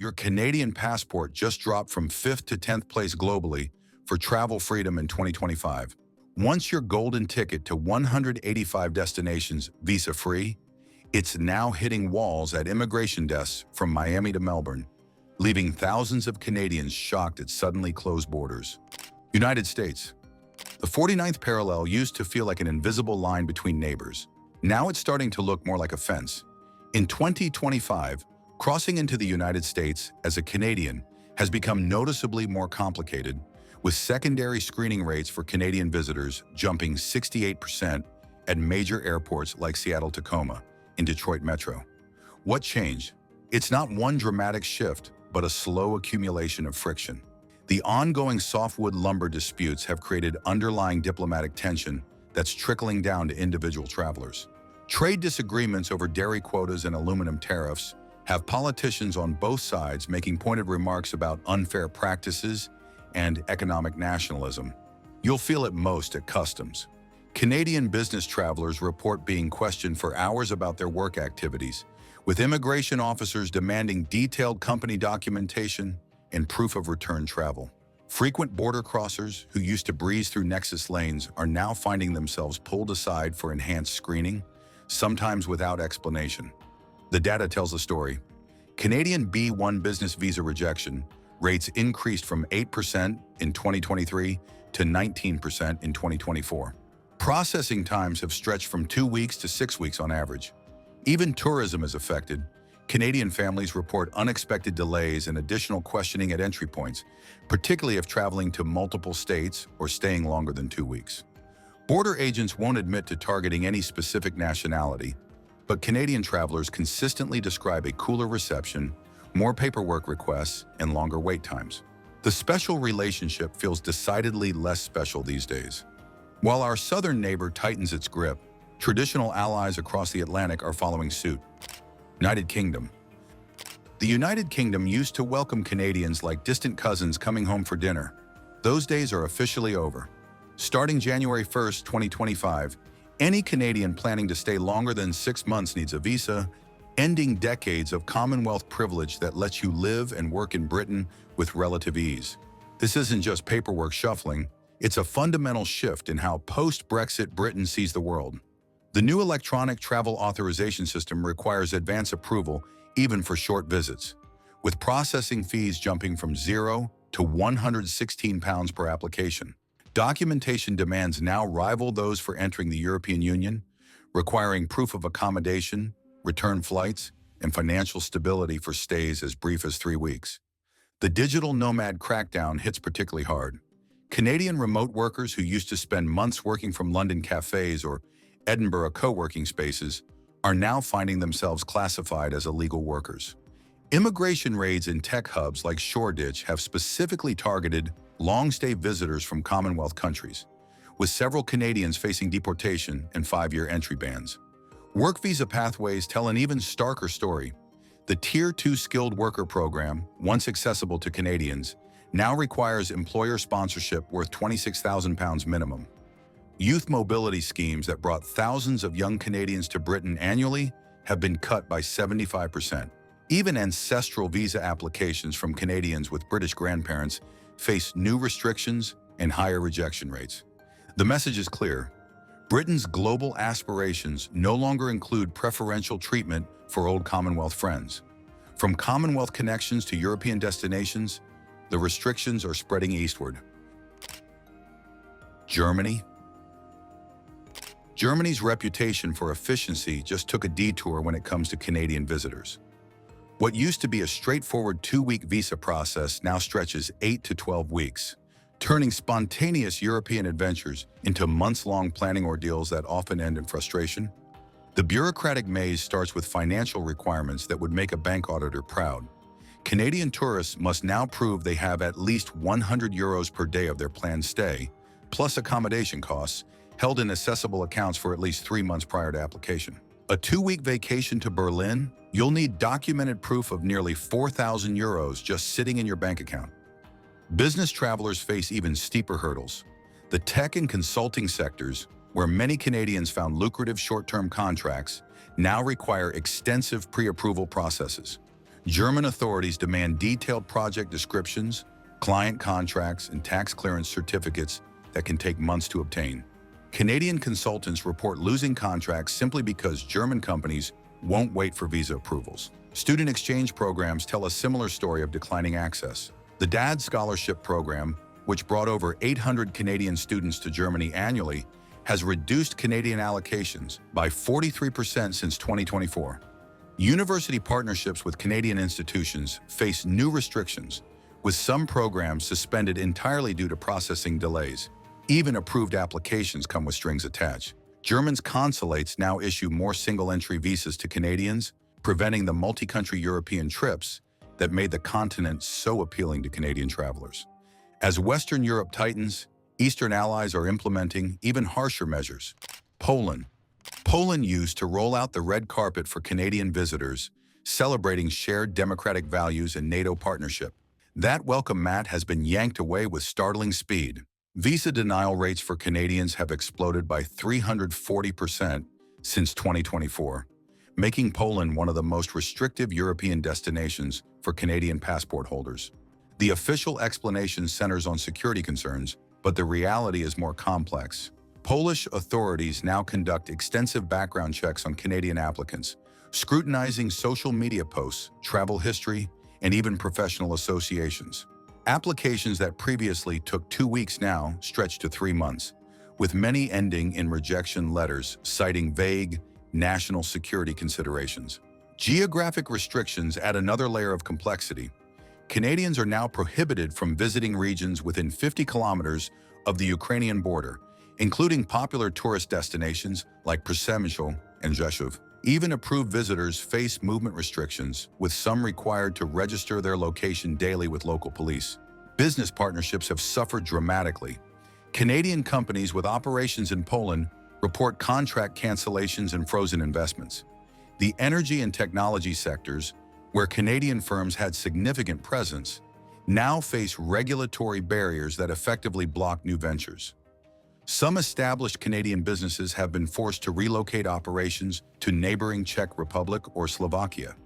Your Canadian passport just dropped from 5th to 10th place globally for travel freedom in 2025. Once your golden ticket to 185 destinations visa-free, it's now hitting walls at immigration desks from Miami to Melbourne, leaving thousands of Canadians shocked at suddenly closed borders. United States. The 49th parallel used to feel like an invisible line between neighbors. Now it's starting to look more like a fence. In 2025, crossing into the United States as a Canadian has become noticeably more complicated, with secondary screening rates for Canadian visitors jumping 68% at major airports like Seattle-Tacoma in Detroit Metro. What changed? It's not one dramatic shift, but a slow accumulation of friction. The ongoing softwood lumber disputes have created underlying diplomatic tension that's trickling down to individual travelers. Trade disagreements over dairy quotas and aluminum tariffs have politicians on both sides making pointed remarks about unfair practices and economic nationalism. You'll feel it most at customs. Canadian business travelers report being questioned for hours about their work activities, with immigration officers demanding detailed company documentation and proof of return travel. Frequent border crossers who used to breeze through nexus lanes are now finding themselves pulled aside for enhanced screening, sometimes without explanation. The data tells a story. Canadian B1 business visa rejection rates increased from 8% in 2023 to 19% in 2024. Processing times have stretched from 2 weeks to 6 weeks on average. Even tourism is affected. Canadian families report unexpected delays and additional questioning at entry points, particularly if traveling to multiple states or staying longer than 2 weeks. Border agents won't admit to targeting any specific nationality, but Canadian travelers consistently describe a cooler reception, more paperwork requests, and longer wait times. The special relationship feels decidedly less special these days. While our southern neighbor tightens its grip, traditional allies across the Atlantic are following suit. United Kingdom. The United Kingdom used to welcome Canadians like distant cousins coming home for dinner. Those days are officially over. Starting January 1st, 2025, any Canadian planning to stay longer than 6 months needs a visa, ending decades of Commonwealth privilege that lets you live and work in Britain with relative ease. This isn't just paperwork shuffling, it's a fundamental shift in how post-Brexit Britain sees the world. The new electronic travel authorization system requires advance approval even for short visits, with processing fees jumping from £0 to £116 per application. Documentation demands now rival those for entering the European Union, requiring proof of accommodation, return flights, and financial stability for stays as brief as 3 weeks. The digital nomad crackdown hits particularly hard. Canadian remote workers who used to spend months working from London cafes or Edinburgh co-working spaces are now finding themselves classified as illegal workers. Immigration raids in tech hubs like Shoreditch have specifically targeted long-stay visitors from Commonwealth countries, with several Canadians facing deportation and 5-year entry bans. Work visa pathways tell an even starker story. The Tier 2 skilled worker program, once accessible to Canadians, now requires employer sponsorship worth £26,000 minimum. Youth mobility schemes that brought thousands of young Canadians to Britain annually have been cut by 75%. Even ancestral visa applications from Canadians with British grandparents face new restrictions and higher rejection rates. The message is clear. Britain's global aspirations no longer include preferential treatment for old Commonwealth friends. From Commonwealth connections to European destinations, the restrictions are spreading eastward. Germany. Germany's reputation for efficiency just took a detour when it comes to Canadian visitors. What used to be a straightforward 2-week visa process now stretches 8 to 12 weeks, turning spontaneous European adventures into months-long planning ordeals that often end in frustration. The bureaucratic maze starts with financial requirements that would make a bank auditor proud. Canadian tourists must now prove they have at least €100 per day of their planned stay, plus accommodation costs, held in accessible accounts for at least 3 months prior to application. A 2-week vacation to Berlin? You'll need documented proof of nearly €4,000 just sitting in your bank account. Business travelers face even steeper hurdles. The tech and consulting sectors, where many Canadians found lucrative short-term contracts, now require extensive pre-approval processes. German authorities demand detailed project descriptions, client contracts, and tax clearance certificates that can take months to obtain. Canadian consultants report losing contracts simply because German companies won't wait for visa approvals. Student exchange programs tell a similar story of declining access. The DAD scholarship program, which brought over 800 Canadian students to Germany annually, has reduced Canadian allocations by 43% since 2024. University partnerships with Canadian institutions face new restrictions, with some programs suspended entirely due to processing delays. Even approved applications come with strings attached. Germany's consulates now issue more single-entry visas to Canadians, preventing the multi-country European trips that made the continent so appealing to Canadian travelers. As Western Europe tightens, Eastern allies are implementing even harsher measures. Poland. Poland used to roll out the red carpet for Canadian visitors, celebrating shared democratic values and NATO partnership. That welcome mat has been yanked away with startling speed. Visa denial rates for Canadians have exploded by 340% since 2024, making Poland one of the most restrictive European destinations for Canadian passport holders. The official explanation centers on security concerns, but the reality is more complex. Polish authorities now conduct extensive background checks on Canadian applicants, scrutinizing social media posts, travel history, and even professional associations. Applications that previously took 2 weeks now stretch to 3 months, with many ending in rejection letters citing vague national security considerations. Geographic restrictions add another layer of complexity. Canadians are now prohibited from visiting regions within 50 kilometers of the Ukrainian border, including popular tourist destinations like Przemysl and Rzeszów. Even approved visitors face movement restrictions, with some required to register their location daily with local police. Business partnerships have suffered dramatically. Canadian companies with operations in Poland report contract cancellations and frozen investments. The energy and technology sectors, where Canadian firms had significant presence, now face regulatory barriers that effectively block new ventures. Some established Canadian businesses have been forced to relocate operations to neighboring Czech Republic or Slovakia.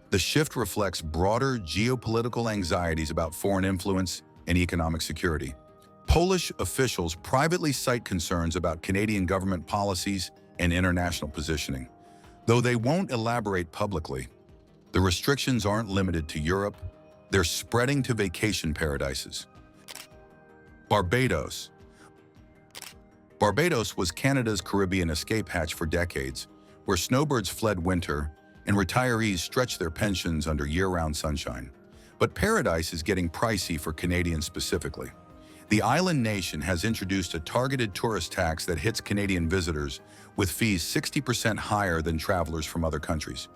The shift reflects broader geopolitical anxieties about foreign influence and economic security. Polish officials privately cite concerns about Canadian government policies and international positioning. Though they won't elaborate publicly, the restrictions aren't limited to Europe, they're spreading to vacation paradises. Barbados. Barbados was Canada's Caribbean escape hatch for decades, where snowbirds fled winter and retirees stretched their pensions under year-round sunshine. But paradise is getting pricey for Canadians specifically. The island nation has introduced a targeted tourist tax that hits Canadian visitors with fees 60% higher than travelers from other countries.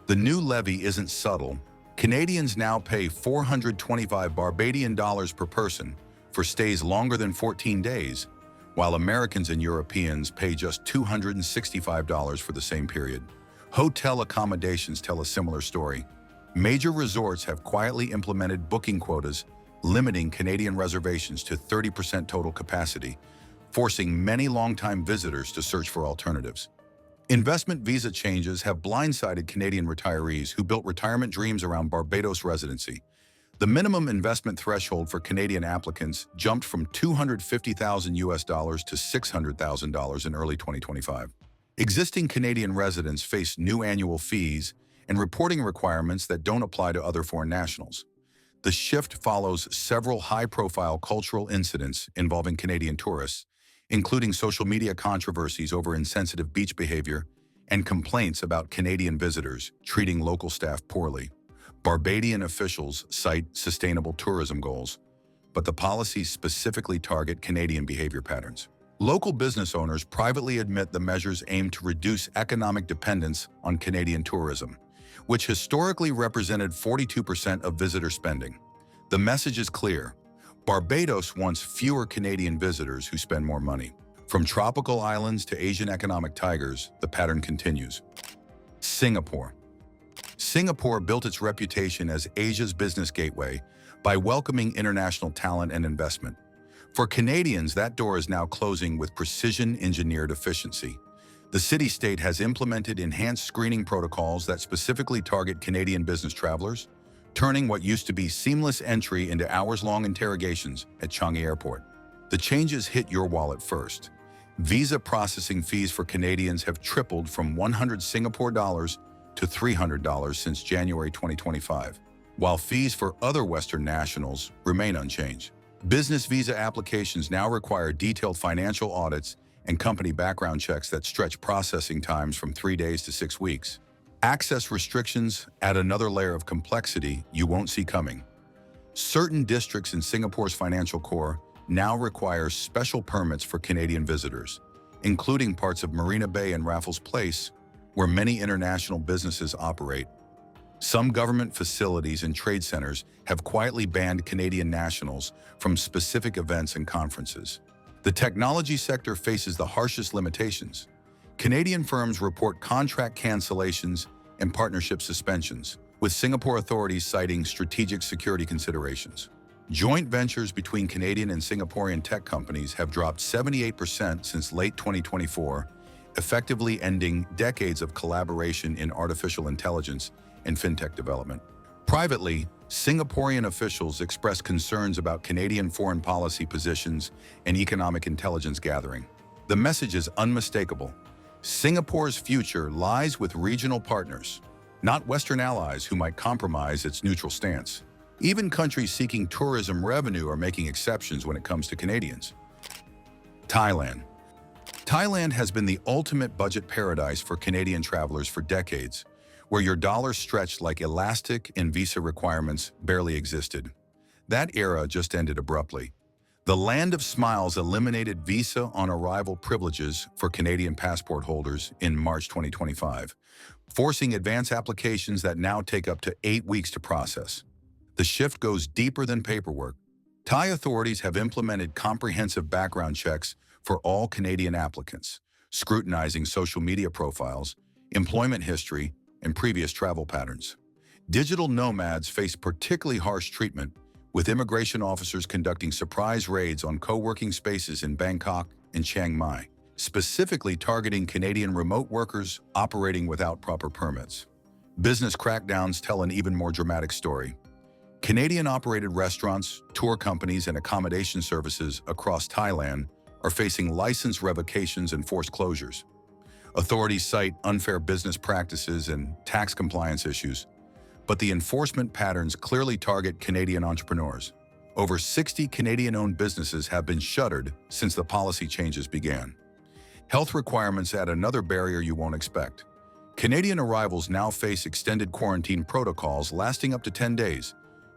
The new levy isn't subtle. Canadians now pay $425 Barbadian dollars per person for stays longer than 14 days, while Americans and Europeans pay just $265 for the same period. Hotel accommodations tell a similar story. Major resorts have quietly implemented booking quotas, limiting Canadian reservations to 30% total capacity, forcing many longtime visitors to search for alternatives. Investment visa changes have blindsided Canadian retirees who built retirement dreams around Barbados residency. The minimum investment threshold for Canadian applicants jumped from $250,000 to $600,000 in early 2025. Existing Canadian residents face new annual fees and reporting requirements that don't apply to other foreign nationals. The shift follows several high-profile cultural incidents involving Canadian tourists, including social media controversies over insensitive beach behavior and complaints about Canadian visitors treating local staff poorly. Barbadian officials cite sustainable tourism goals, but the policies specifically target Canadian behavior patterns. Local business owners privately admit the measures aim to reduce economic dependence on Canadian tourism, which historically represented 42% of visitor spending. The message is clear. Barbados wants fewer Canadian visitors who spend more money. From tropical islands to Asian economic tigers, the pattern continues. Singapore. Singapore built its reputation as Asia's business gateway by welcoming international talent and investment. For Canadians, that door is now closing with precision-engineered efficiency. The city-state has implemented enhanced screening protocols that specifically target Canadian business travelers, turning what used to be seamless entry into hours-long interrogations at Changi Airport. The changes hit your wallet first. Visa processing fees for Canadians have tripled from 100 Singapore dollars to $300 since January 2025, while fees for other Western nationals remain unchanged. Business visa applications now require detailed financial audits and company background checks that stretch processing times from 3 days to 6 weeks. Access restrictions add another layer of complexity you won't see coming. Certain districts in Singapore's financial core now require special permits for Canadian visitors, including parts of Marina Bay and Raffles Place, where many international businesses operate. Some government facilities and trade centers have quietly banned Canadian nationals from specific events and conferences. The technology sector faces the harshest limitations. Canadian firms report contract cancellations and partnership suspensions, with Singapore authorities citing strategic security considerations. Joint ventures between Canadian and Singaporean tech companies have dropped 78% since late 2024, effectively ending decades of collaboration in artificial intelligence and fintech development. Privately, Singaporean officials expressed concerns about Canadian foreign policy positions and economic intelligence gathering. The message is unmistakable. Singapore's future lies with regional partners, not Western allies who might compromise its neutral stance. Even countries seeking tourism revenue are making exceptions when it comes to Canadians. Thailand. Thailand has been the ultimate budget paradise for Canadian travelers for decades, where your dollar stretched like elastic and visa requirements barely existed. That era just ended abruptly. The Land of Smiles eliminated visa on arrival privileges for Canadian passport holders in March 2025, forcing advance applications that now take up to 8 weeks to process. The shift goes deeper than paperwork. Thai authorities have implemented comprehensive background checks for all Canadian applicants, scrutinizing social media profiles, employment history, and previous travel patterns. Digital nomads face particularly harsh treatment, with immigration officers conducting surprise raids on co-working spaces in Bangkok and Chiang Mai, specifically targeting Canadian remote workers operating without proper permits. Business crackdowns tell an even more dramatic story. Canadian-operated restaurants, tour companies, and accommodation services across Thailand are facing license revocations and forced closures. Authorities cite unfair business practices and tax compliance issues, but the enforcement patterns clearly target Canadian entrepreneurs. Over 60 Canadian-owned businesses have been shuttered since the policy changes began. Health requirements add another barrier you won't expect. Canadian arrivals now face extended quarantine protocols lasting up to 10 days,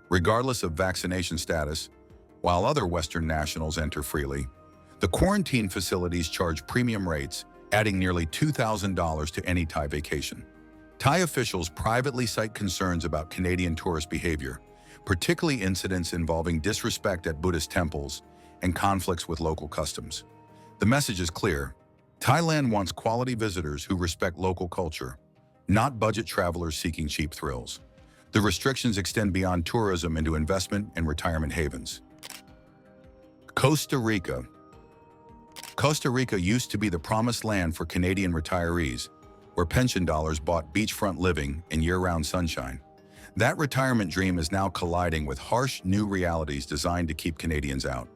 regardless of vaccination status, while other Western nationals enter freely. The quarantine facilities charge premium rates, adding nearly $2,000 to any Thai vacation. Thai officials privately cite concerns about Canadian tourist behavior, particularly incidents involving disrespect at Buddhist temples and conflicts with local customs. The message is clear. Thailand wants quality visitors who respect local culture, not budget travelers seeking cheap thrills. The restrictions extend beyond tourism into investment and retirement havens. Costa Rica. Costa Rica used to be the promised land for Canadian retirees, where pension dollars bought beachfront living and year-round sunshine. That retirement dream is now colliding with harsh new realities designed to keep Canadians out.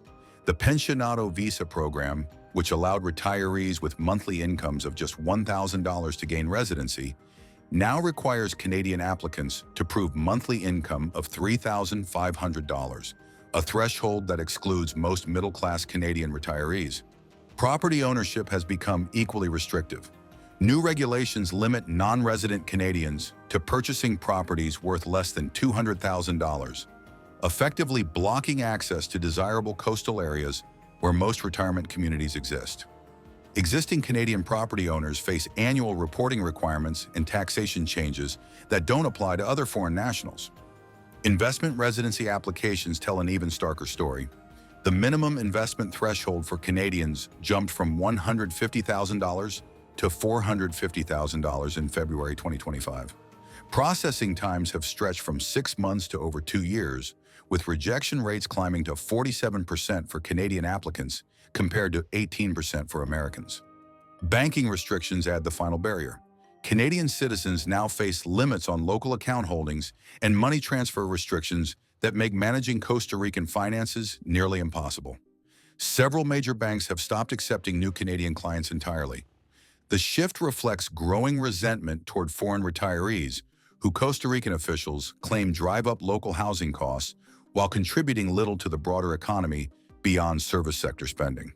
The Pensionado Visa program, which allowed retirees with monthly incomes of just $1,000 to gain residency, now requires Canadian applicants to prove monthly income of $3,500, a threshold that excludes most middle-class Canadian retirees. Property ownership has become equally restrictive. New regulations limit non-resident Canadians to purchasing properties worth less than $200,000, effectively blocking access to desirable coastal areas where most retirement communities exist. Existing Canadian property owners face annual reporting requirements and taxation changes that don't apply to other foreign nationals. Investment residency applications tell an even starker story. The minimum investment threshold for Canadians jumped from $150,000 to $450,000 in February 2025. Processing times have stretched from 6 months to over 2 years, with rejection rates climbing to 47% for Canadian applicants compared to 18% for Americans. Banking restrictions add the final barrier. Canadian citizens now face limits on local account holdings and money transfer restrictions that make managing Costa Rican finances nearly impossible. Several major banks have stopped accepting new Canadian clients entirely. The shift reflects growing resentment toward foreign retirees, who Costa Rican officials claim drive up local housing costs while contributing little to the broader economy beyond service sector spending.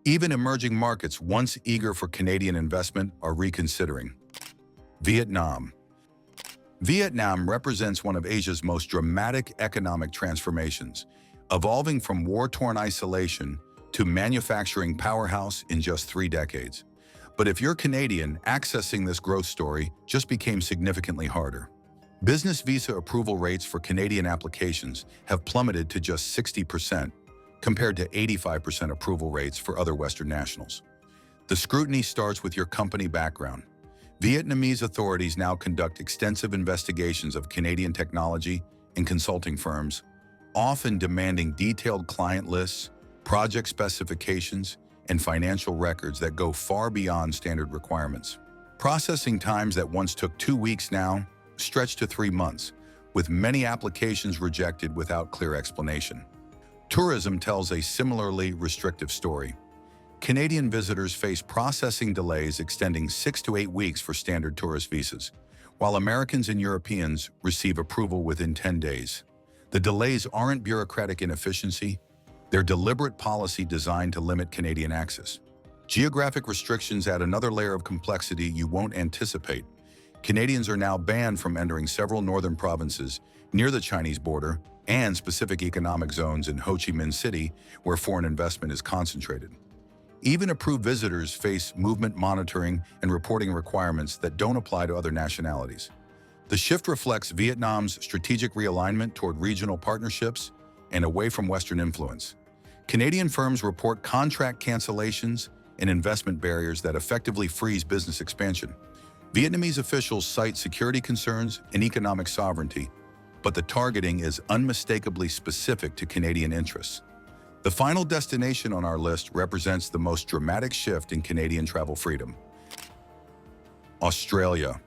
Even emerging markets once eager for Canadian investment are reconsidering. Vietnam. Vietnam represents one of Asia's most dramatic economic transformations, evolving from war-torn isolation to manufacturing powerhouse in just 3 decades. But if you're Canadian, accessing this growth story just became significantly harder. Business visa approval rates for Canadian applications have plummeted to just 60%, compared to 85% approval rates for other Western nationals. The scrutiny starts with your company background. Vietnamese authorities now conduct extensive investigations of Canadian technology and consulting firms, often demanding detailed client lists, project specifications, and financial records that go far beyond standard requirements. Processing times that once took 2 weeks now stretch to 3 months, with many applications rejected without clear explanation. Tourism tells a similarly restrictive story. Canadian visitors face processing delays extending 6 to 8 weeks for standard tourist visas, while Americans and Europeans receive approval within 10 days. The delays aren't bureaucratic inefficiency, they're deliberate policy designed to limit Canadian access. Geographic restrictions add another layer of complexity you won't anticipate. Canadians are now banned from entering several northern provinces near the Chinese border and specific economic zones in Ho Chi Minh City, where foreign investment is concentrated. Even approved visitors face movement monitoring and reporting requirements that don't apply to other nationalities. The shift reflects Vietnam's strategic realignment toward regional partnerships and away from Western influence. Canadian firms report contract cancellations and investment barriers that effectively freeze business expansion. Vietnamese officials cite security concerns and economic sovereignty, but the targeting is unmistakably specific to Canadian interests. The final destination on our list represents the most dramatic shift in Canadian travel freedom. Australia.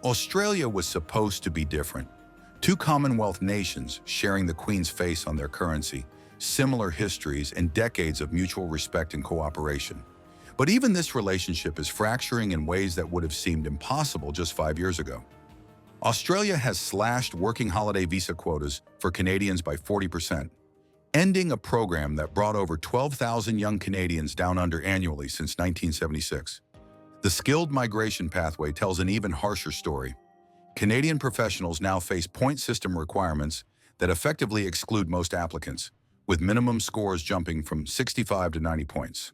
Australia was supposed to be different. 2 Commonwealth nations sharing the Queen's face on their currency, similar histories, and decades of mutual respect and cooperation. But even this relationship is fracturing in ways that would have seemed impossible just 5 years ago. Australia has slashed working holiday visa quotas for Canadians by 40%. Ending a program that brought over 12,000 young Canadians down under annually since 1976. The skilled migration pathway tells an even harsher story. Canadian professionals now face point system requirements that effectively exclude most applicants, with minimum scores jumping from 65 to 90 points.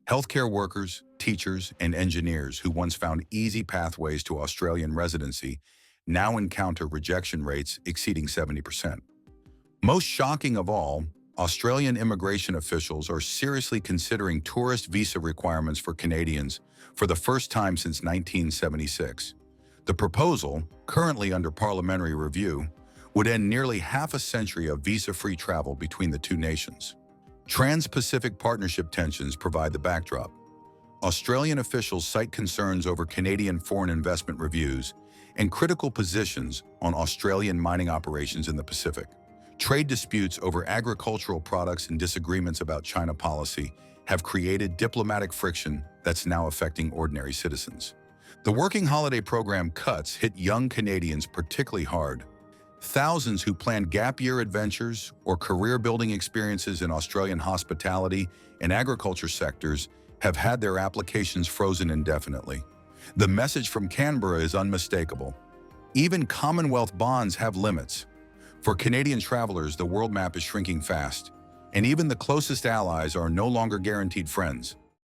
Healthcare workers, teachers, and engineers who once found easy pathways to Australian residency now encounter rejection rates exceeding 70%. Most shocking of all, Australian immigration officials are seriously considering tourist visa requirements for Canadians for the first time since 1976. The proposal, currently under parliamentary review, would end nearly half a century of visa-free travel between the 2 nations. Trans-Pacific partnership tensions provide the backdrop. Australian officials cite concerns over Canadian foreign investment reviews and critical positions on Australian mining operations in the Pacific. Trade disputes over agricultural products and disagreements about China policy have created diplomatic friction that's now affecting ordinary citizens. The working holiday program cuts hit young Canadians particularly hard. Thousands who planned gap-year adventures or career-building experiences in Australian hospitality and agriculture sectors have had their applications frozen indefinitely. The message from Canberra is unmistakable. Even Commonwealth bonds have limits. For Canadian travelers, the world map is shrinking fast, and even the closest allies are no longer guaranteed friends.